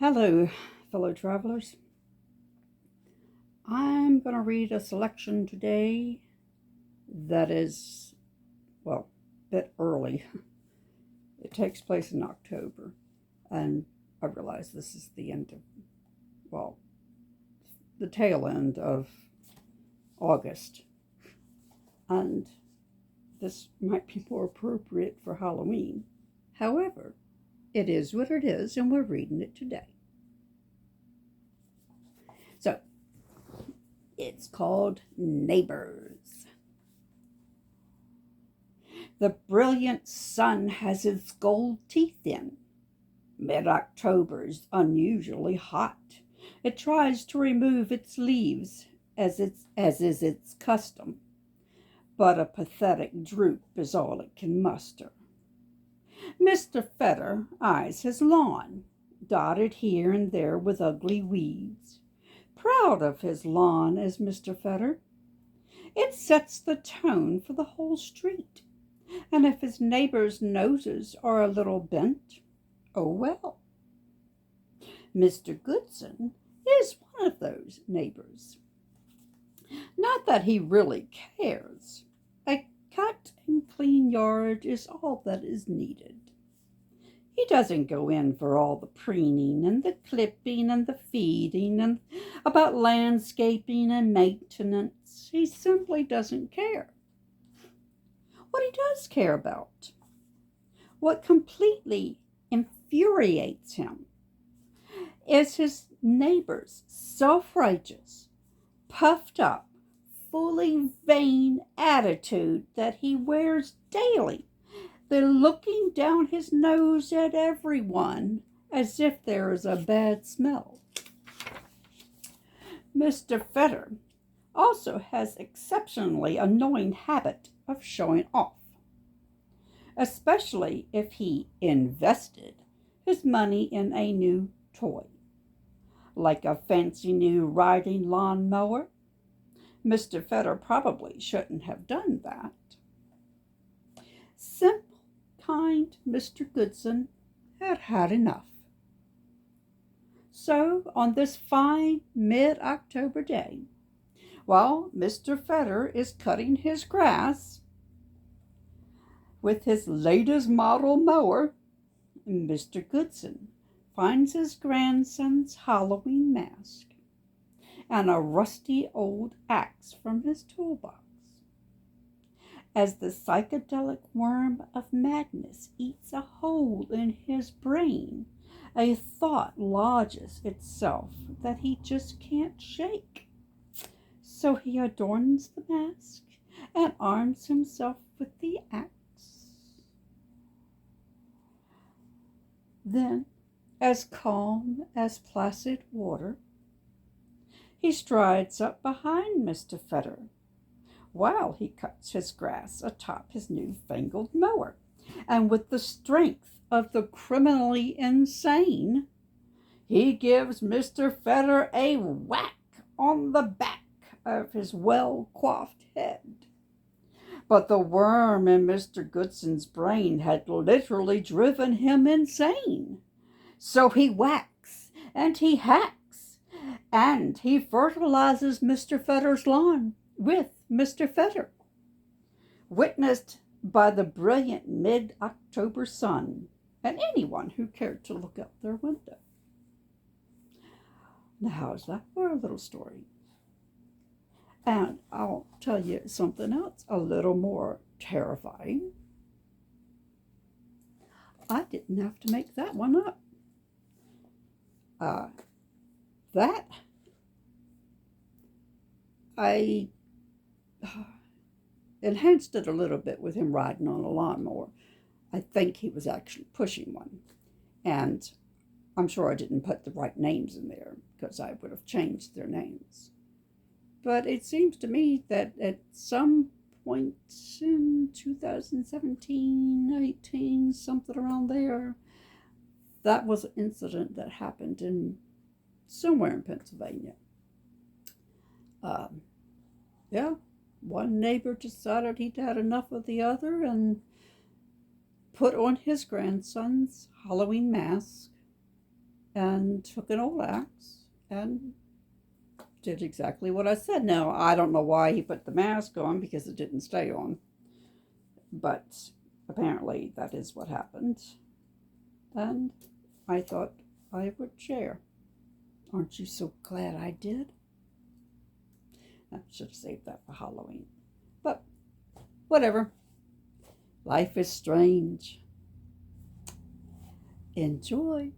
Hello, fellow travelers. I'm going to read a selection today that is, well, a bit early. It takes place in October, and I realize this is the end of, well, the tail end of August, and this might be more appropriate for Halloween. However, it is what it is, and we're reading it today. So, it's called Neighbors. The brilliant sun has its gold teeth in. Mid-October is unusually hot. It tries to remove its leaves, as is its custom, but a pathetic droop is all it can muster. Mr. Fetter eyes his lawn, dotted here and there with ugly weeds. Proud of his lawn is Mr. Fetter. It sets the tone for the whole street, and if his neighbors' noses are a little bent, oh well. Mr. Goodson is one of those neighbors. Not that he really cares. A cut and clean yard is all that is needed. He doesn't go in for all the preening and the clipping and the feeding and about landscaping and maintenance. He simply doesn't care. What he does care about, what completely infuriates him, is his neighbor's self-righteous, puffed up, fully vain attitude that he wears daily. They're looking down his nose at everyone as if there is a bad smell. Mr. Fetter also has exceptionally annoying habit of showing off, especially if he invested his money in a new toy, like a fancy new riding lawn mower. Mr. Fetter probably shouldn't have done that. Simple, kind Mr. Goodson had had enough. So, on this fine mid-October day, while Mr. Fetter is cutting his grass with his latest model mower, Mr. Goodson finds his grandson's Halloween mask and a rusty old axe from his toolbox. As the psychedelic worm of madness eats a hole in his brain, a thought lodges itself that he just can't shake. So he adorns the mask and arms himself with the axe. Then, as calm as placid water, he strides up behind Mr. Fetter while he cuts his grass atop his newfangled mower, and with the strength of the criminally insane, he gives Mr. Fetter a whack on the back of his well-coiffed head. But the worm in Mr. Goodson's brain had literally driven him insane. So he whacks and he hacks and he fertilizes Mr. Fetter's lawn with Mr. Fetter, witnessed by the brilliant mid-October sun and anyone who cared to look out their window. Now, how's that for a little story? And I'll tell you something else a little more terrifying. I didn't have to make that one up. That I enhanced it a little bit with him riding on a lawnmower. I think he was actually pushing one. And I'm sure I didn't put the right names in there because I would have changed their names. But it seems to me that at some point in 2017, 18, something around there, that was an incident that happened in somewhere in Pennsylvania. Yeah, one neighbor decided he'd had enough of the other and put on his grandson's Halloween mask and took an old axe and did exactly what I said. Now, I don't know why he put the mask on because it didn't stay on, but apparently that is what happened. And I thought I would share. Aren't you so glad I did? I should have saved that for Halloween. But whatever. Life is strange. Enjoy.